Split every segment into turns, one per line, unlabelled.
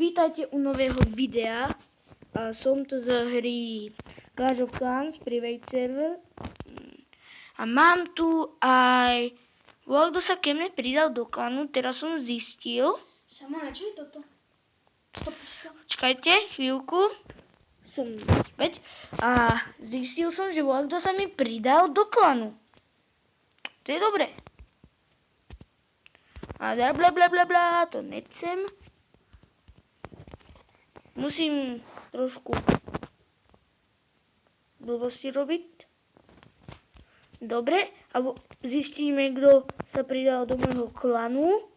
Vítajte u nového videa. Som tu z hry Clash of Clans Private Server. A mám tu aj... Kto sa ke mne pridal do klanu, teraz som zistil.
Sama na čo je toto? Stop.
Čakajte, chvíľku. Som späť. A zistil som, že kto sa mi pridal do klanu. To je dobré. A blablabla, to nechcem. Musím trošku blbosti robiť. Dobre, alebo zistíme, kto sa pridal do môjho klanu.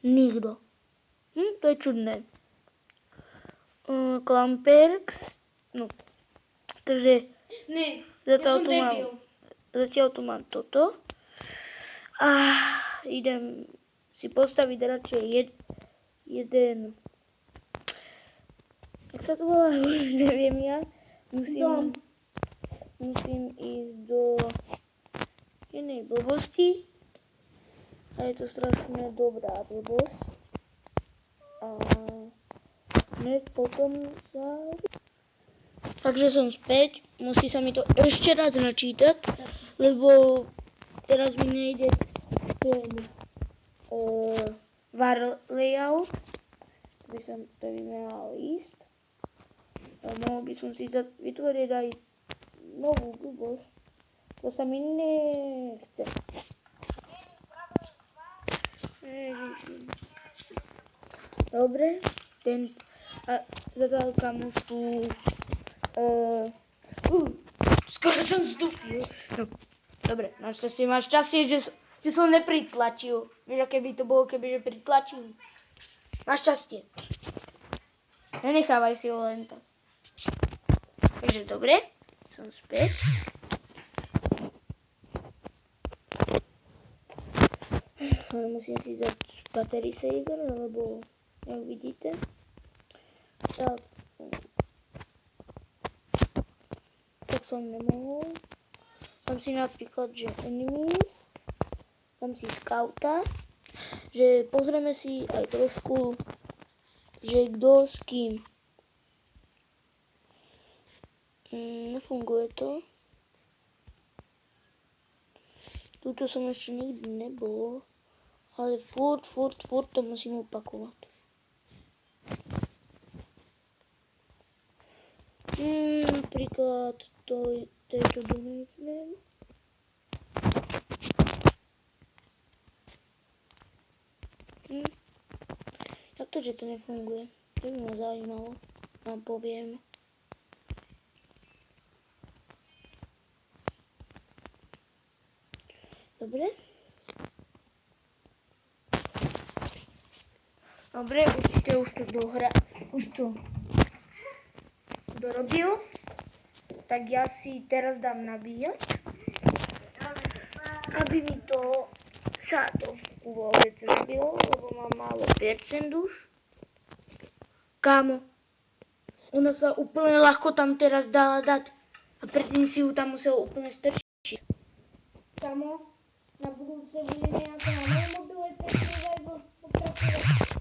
Nikto. To je čudné. Clan Perks. No. Takže
Ne, ja som debil.
zatiaľ tu mám toto. A idem si postaviť radšej jeden... Jak sa to volá? Neviem ja. Musím ísť do jednej blbosti. A je to strašne dobrá blbosť. A hneď potom sa... Takže som späť. Musí sa mi to ešte raz načítať, lebo teraz mi nejde ten var layout. To by mal ísť. A mohol by som si vytvoriť aj novú blbosť. To sa mi nechce. Ježiši. Dobre. A zatiaľ kamu sú... skoro som vstúpil. No. Dobre, našťastie máš šťastie, že som nepritlačil. Vieš, aké by to bolo, kebyže pritlačil. Máš šťastie. Nenechávaj si ho len tak. Takže dobre, som späť. Ale musím si dať battery saver, lebo, jak vidíte, tak som nemohol. Dám si napríklad, že enemies, dám si scouta, že pozrieme si aj trošku, že kto s kým. Nefunguje to. Tuto som ešte nikdy nebol, ale furt to musím opakovať. Napríklad tejto donate. Jak to, že to nefunguje? To by ma zaujímalo. Vám poviem. Dobre. Dobre, určite už to dorobil. Tak ja si teraz dám nabíjať. Aby mi to sa to vôbec nabilo, lebo mám málo percent už. Kámo, ona sa úplne ľahko tam teraz dala dať. A predtým si ju tam musel úplne strčiť. Kámo, na budúce bude nejaká na mojom mobile pokračovať.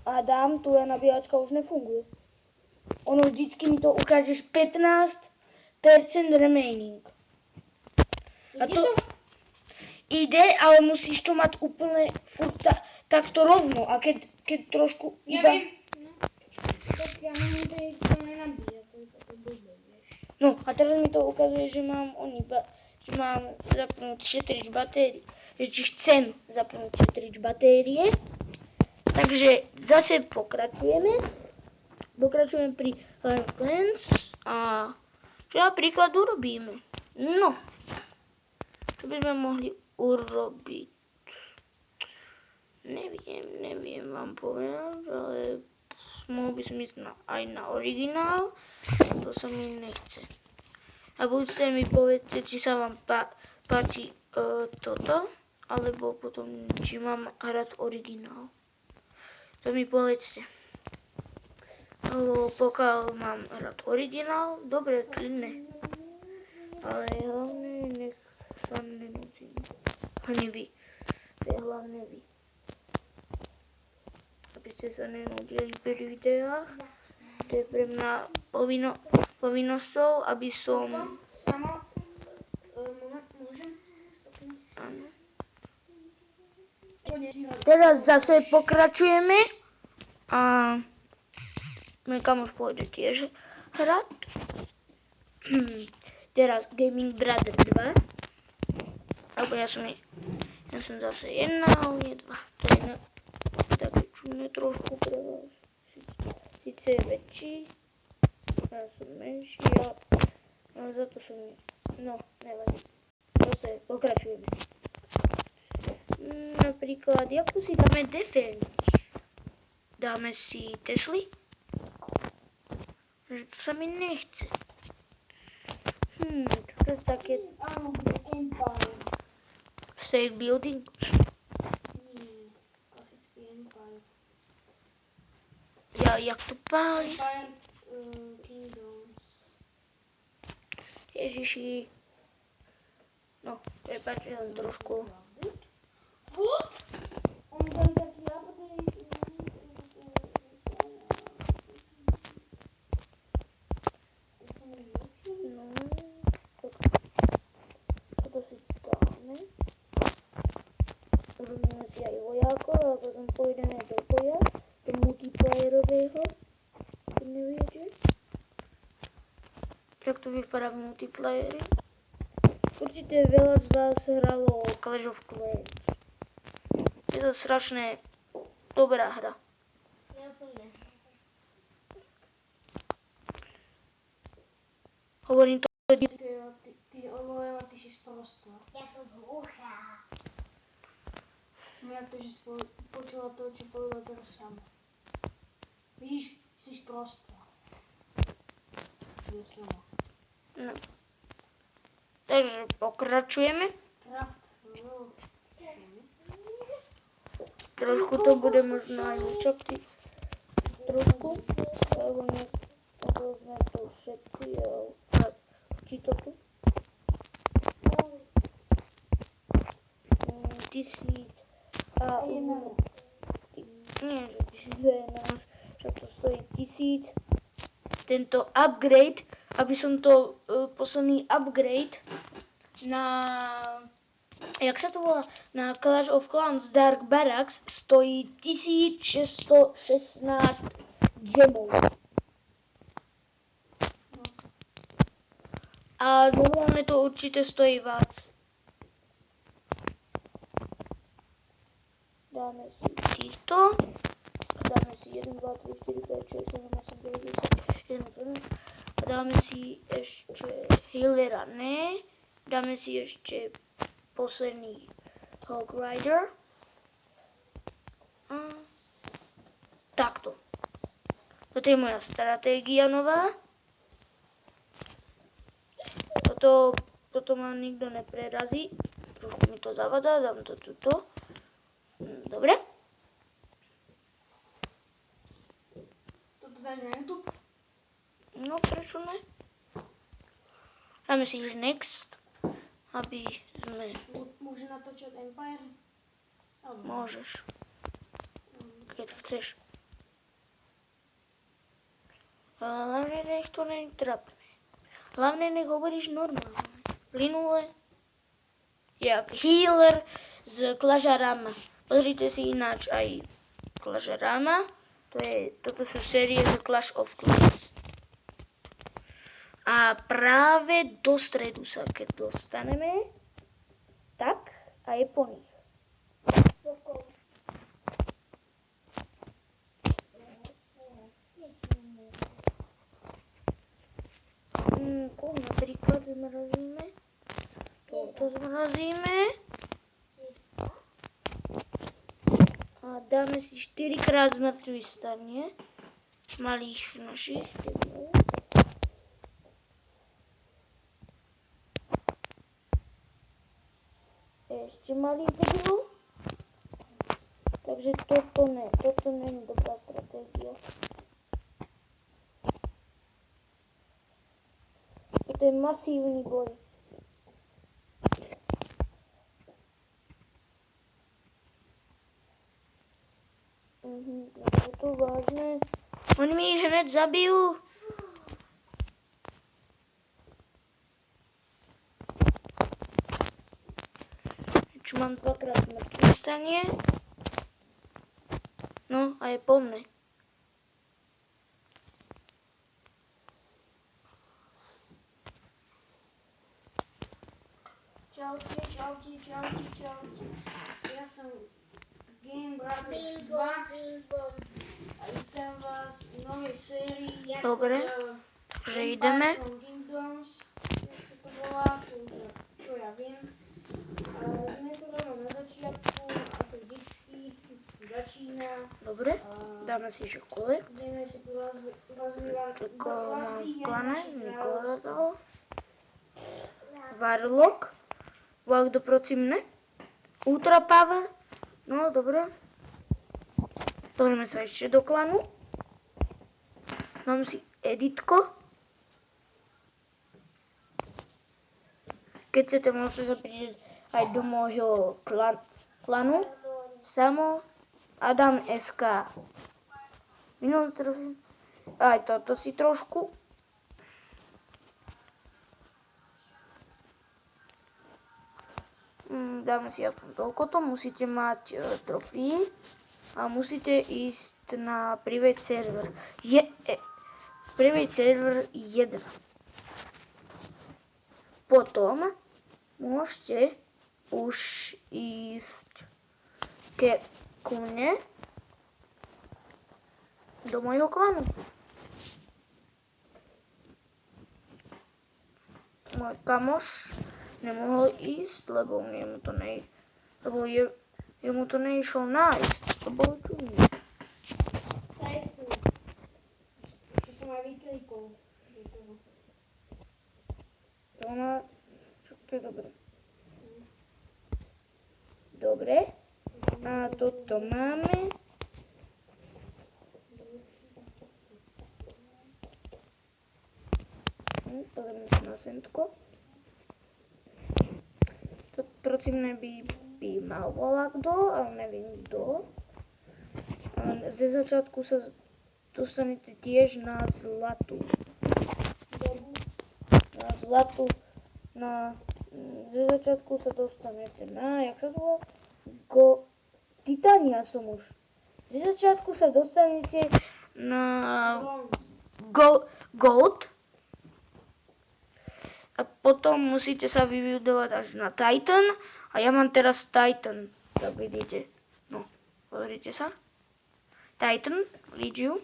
Adam, tvoja nabíjačka už nefunguje. Ono vždycky mi to ukážeš 15% remaining. A to ide, ale musíš to mať úplne furt takto rovno. A keď trošku
Ja
iba...
viem. Tak ja mám to nenabíja, to je také blbé, vieš.
No a teraz mi to ukazuje, že mám zapnúť šetrič batérií. Že či chcem zapnúť šetrič batérie. Takže zase pokračujeme. Pokračujem pri Clans a čo napríklad urobíme? No, čo by sme mohli urobiť? Neviem vám povedať, ale mohol by som ísť aj na originál. To sa mi nechce. A buďte mi povedzte, či sa vám páči toto, alebo potom, či mám hrať originál. To mi povedzte. Lebo pokiaľ mám hrať originál, dobre, klidne. Ale hlavne nech sa nenútim. Ani vy. To je hlavne vy. Aby ste sa nenúdili pri videách. To je pre mňa povinnosťou, aby som...
Potom sama... Môžem? Stopni.
Áno.
Pôjdeš hrať.
Teraz zase pokračujeme a môj kamoš pôjde tiež hrať. Teraz Gaming Brother 2. Alebo ja som zase jedna, a on je dva. To je také čudné trošku pre vás. Sice je väčší, ja som menší, ale za to som... No, nevadí. Zase pokračujeme. Napríklad, ako si dáme defense? Dáme si Tesly? Že to sa mi nechce. To je také...
Áno, bude Empire.
State building?
Nie, klasický Empire.
Jak to páli?
Empire Kingdoms.
Ježiši. No, prepáčte len trošku.
What? Oni dali taký update.
No, toto si dáme. Urobíme si aj vojákov a potom pôjdeme do boja, do multiplayerového, keď neviete. Jak to vypadá v multiplayeri? Určite veľa z vás hralo Clash of Clans. Je to strašne dobrá hra.
Ja som ne.
Hovorím to
Ty si sprostá.
Ja som hluchá.
No jak to, že si počula to, čo povedal teraz sama. Vidíš, si sprostá. Je sama.
No. Takže pokračujeme.
Kraft.
Trošku to bude možno aj učopty. Trošku. Lebo sme tu všetci. Či to tu? 1000. A nie, že 1011. Však to stojí 1000. Tento upgrade, aby som to posledný upgrade na, jak sa to volá, na Clash of Clans Dark Barracks stojí 1616 gemov. A normálne to určite stojí viac. Dáme si týto. Dáme si 1, 2, 3, 4, 5, 6, 7, 8, 9, 10, 11, 12. A dáme si ešte healera, ne. Dáme si ešte posledný Hog Rider. A takto. Toto je moja stratégia nová. Toto ma nikto neprerazí. Trošku mi to zavadá, dám to tuto. Dobre.
Toto dáš na YouTube?
No, prečo ne? Dáme si next, aby sme...
Môže natočať Empire? Alebo...
Môžeš, keď chceš. Hlavne nech to nie je trapné. Hlavne nech hovoríš normálne. Plynule. Jak healer z Clažarama. Pozrite si ináč aj Clažarama. Toto sú série z Clash of Clans. A práve do stredu sa keď dostaneme, tak a je po nich. Napríklad zmrazíme. Toto zmrazíme. A dáme si 4-krát zmrtvý stanie malých našich demov. Ešte malých debilov. Takže toto nie je dobrá stratégia. Toto je masívny boj. Je to vážne. Oni mi hneď zabijú. Čo mám dvakrát mŕtvy stanie. No a je po mne.
Čaute. Ja som Game Brother
Bim
2
bom, bim bom.
a vítam vás v novej sérii
Dobre, takže ideme.
Empire from Kingdoms, jak sa to volá, to čo ja viem. Ideme to rovno na začiatku, ako vždycky začína.
Dobre, dáme si čokoľvek.
Ideme si tu rozvíjať
Čoko mám sklené,
naše
nikoho
kráľovstvo.
dalo. Warlock. Vlak doproti mne. Ultra Power. No, dobre. Pozrieme sa ešte do klanu. Mám si editko. Keď chcete, môžete sa pridať aj do môjho klanu. Samo Adam SK. Minulý trofej. Aj toto si trošku. Dáme si aspoň toľko to. Musíte mať trofí. A musíte ísť na private server. Private server 1. Potom môžete už ísť ku mne do môjho klanu. Môj kamoš nemohol ísť, lebo jemu to neišlo nájsť. To bolo čudné.
Presne. Čo som aj vyklikol.
To je dobre. Dobre. A toto máme. Pozrieme sa na sentko. Proti mne by mal volá kto, ale neviem kto. Ze začiatku sa dostanete tiež na zlatú. Ze začiatku sa dostanete na, jak sa to volá? Titania som už. Ze začiatku sa dostanete na Gold. A potom musíte sa vybudovať až na Titan. A ja mám teraz Titan. Tak vidíte. No, pozrite sa. Titan, Legiu.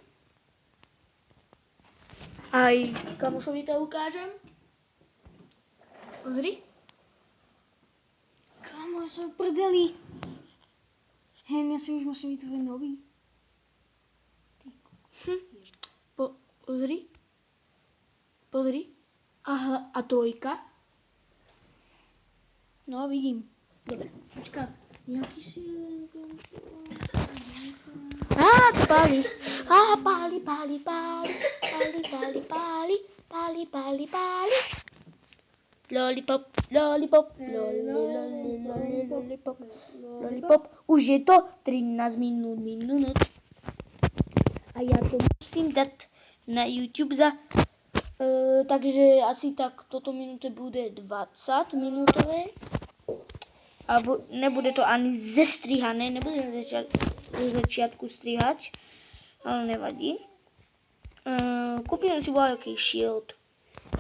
Aj kamošovi to ukážem. Pozri.
Kámo, ja som v prdeli. Hej, ja si už musím vytvoriť nový.
Pozri. Pozri. Aha, a trojka.
No, vidím.
Dobre.
Počkať. Jaký si...
Páli. Páli. Lollipop. Už je to 13 minút. A ja to musím dať na YouTube takže asi tak toto minúte bude 20 minútové. A nebude to ani zestrihané, nebudem zo začiatku strihať, ale nevadí. Kúpim si voľaký shield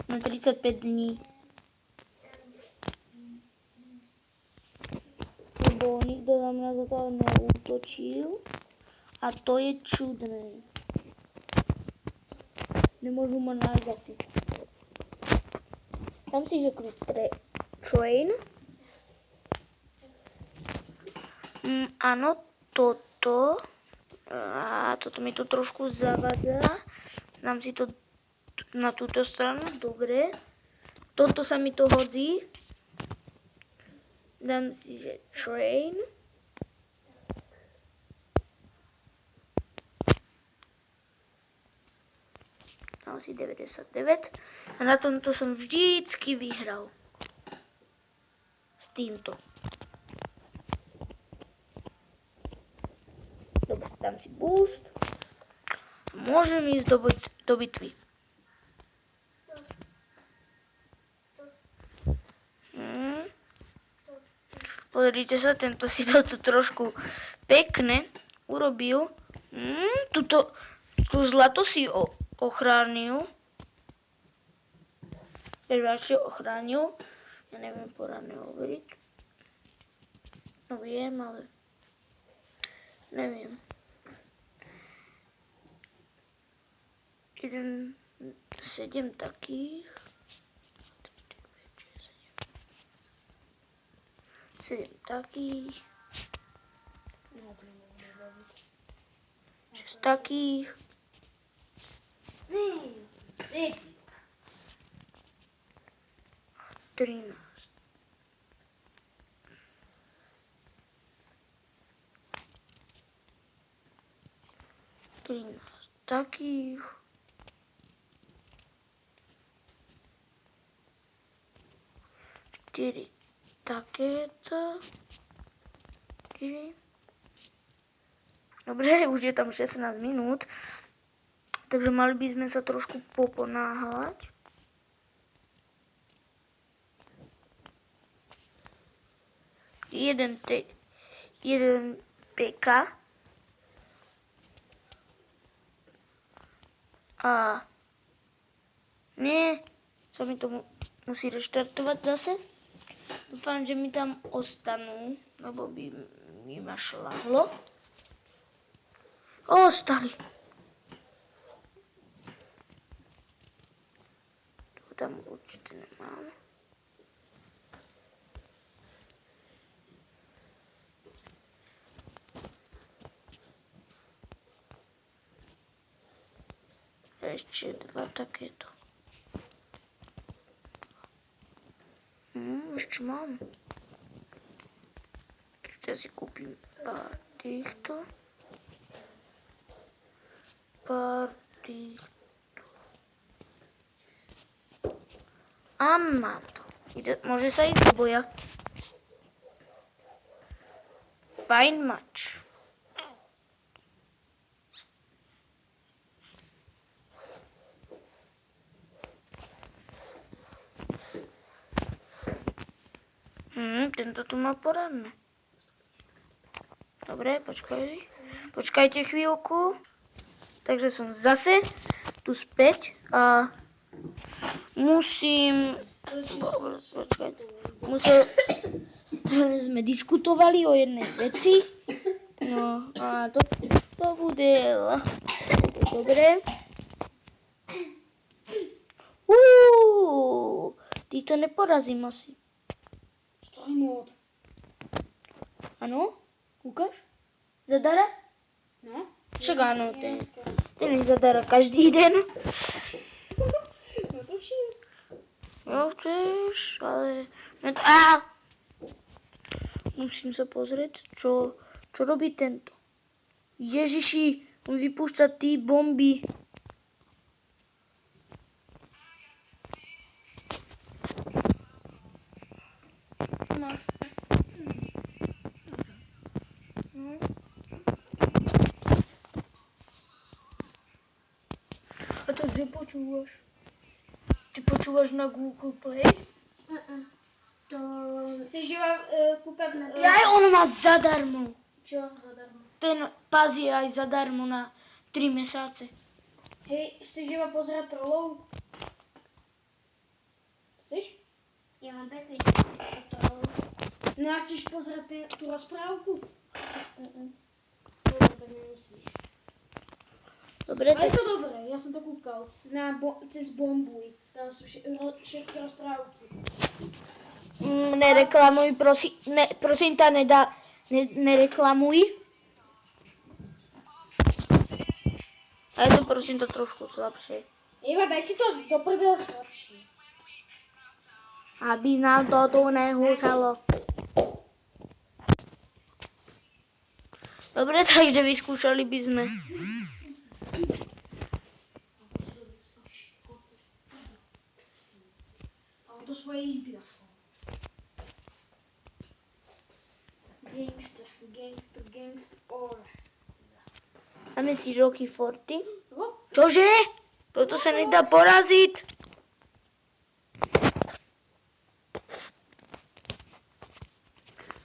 na 35 dní. Lebo nikto na mňa zatiaľ neútočil a to je čudné. Nemôžu ma nájsť asi. Tam si řeknu train. Áno, toto. A toto mi to trošku zavadá. Dám si to na túto stranu. Dobre. Toto sa mi to hodí. Dám si, že train. Dám si 99. A na tomto som vždycky vyhral. S týmto. Dobre, dám si boost. môžem ísť do bitvy. Pozrite sa, tento si to tu trošku pekne urobil. Tu zlato si ochránil. Prváčne ochránil. Ja neviem poradne hovoriť. No viem, ale neviem. 7 takých. 7 takých. 6 takých. 13. 13 takých. 4 takéto. 4. Dobre, už je tam 16 minút. Takže mali by sme sa trošku poponáhľať. Jeden PK. A nie, sa mi to musí reštartovať zase. Dúfam, že mi tam ostanú, lebo by mi ma šľahlo. Ostali. Tu tam určite nemám. Ešte 2 takéto. Ešte mám. Ešte si kúpim pár týchto. Pár týchto. A mám to. Môže sa ísť do boja. Fajn mač. Tento tu má poradné. Dobre, počkajte chvíľku. Takže som zase tu späť a museli sme diskutovali o jednej veci. No a to bude dobre. Ty to neporazím asi.
Mod.
Áno? Kúkaš? Zadara?
No?
Však áno, ten zadara každý deň.
No to všim.
No chceš, ale... Musím sa pozrieť, čo robí tento. Ježiši, on vypúšťa tí bomby. Máš. A to kde počúvaš? Ty počúvaš na Google Play?
To si žila kúkať na...
Aj on má zadarmo.
Čo zadarmo?
Ten pás je aj zadarmo na 3 mesiace.
Hej, si žila pozerať trolov? Chceš?
Ja mám pesničku o trolov.
No a chceš pozerať tú rozprávku? No, tak nemusíš.
Dobre,
Ale je
tak...
to dobré, ja som to kúkal. Cez Bombuj. Tam sú všetky rozprávky.
Nereklamuj, prosím ťa, nereklamuj. A je to prosím to trošku slabšie.
Eva, daj si to do prdela slabšie.
Aby nám to tu nehúčalo. Dobre, takže vyskúšali by sme.
A on do svojej izby nás schoval. Gangster, or.
Máme si Rocky 40.
No,
Čože? Toto sa nedá poraziť.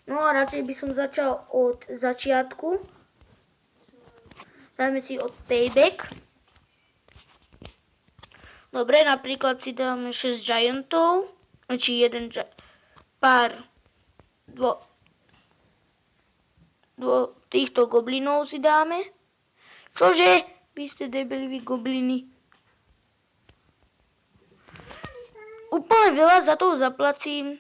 No a radšej by som začal od začiatku. Dáme si od payback. Dobre, napríklad si dáme 6 giantov. Či jeden pár týchto goblinov si dáme. Čože? Vy ste debili, vy gobliny. Úplne veľa za to zaplacím.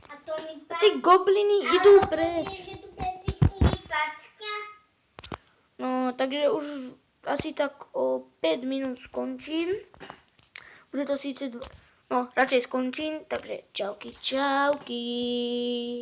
A to mi
Ty gobliny idú preč.
že tu predtým facka.
No, takže už asi tak o 5 minút skončím. Bude to síce... No, radšej skončím, takže čauky, čauky.